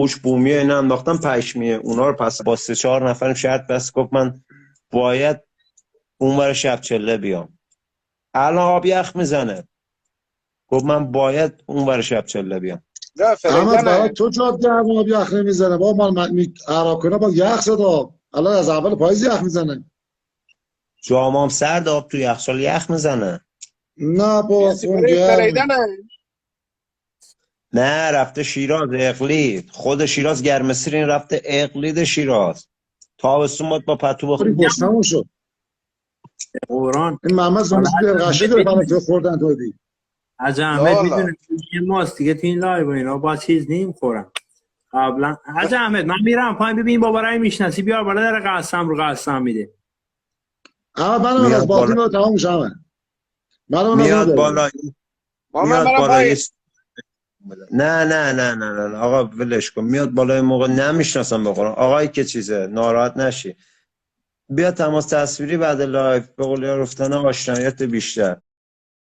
خوش بومی اینا انداختم پشمیه اونا رو پس با 3-4 نفر شرط بس گفت من باید اونور شب چله بیام. الان آب یخ میزنه، گفت من باید اونور شب چله بیام. نه احمد برای فریدن تو جاده هم آب یخ نمیزنه بابا، من عرب کنه با یخ زد آب، الان از اول پاییز یخ میزنه. جامام سرد، آب تو یخچال یخ میزنه. نه با کسی خون برای گرمه. فریدن نه رفته شیراز اقلید، خود شیراز گرمسیر، این رفته اقلید شیراز تابستون باید با پتو بری بخوریم. گشنمون شد. قرآن. این محمد حالا زمزی درقشه داره برای تو خوردن تو دی. حاج لا احمد لا میدونه یه ماست دیگه تو این لایو و اینا با چیز نیم خورم قبلا. حاج احمد من میرم پایین، ببین بابا رای میشناسی بیار بالا، داره قسم رو قسم میده. اما من از میاد بازی بالا، رو تمام شمه. من از اون میاد داره. بالا، ما من میاد برم بالا پایین. نه نه نه نه نه آقا ولش کن، میاد بالا این موقع نمیشناسم بخورم آقایی که چیزه، ناراحت نشی. بیا تماس تصویری بعد لایف، به قول یار افتادن آشنایت بیشتر.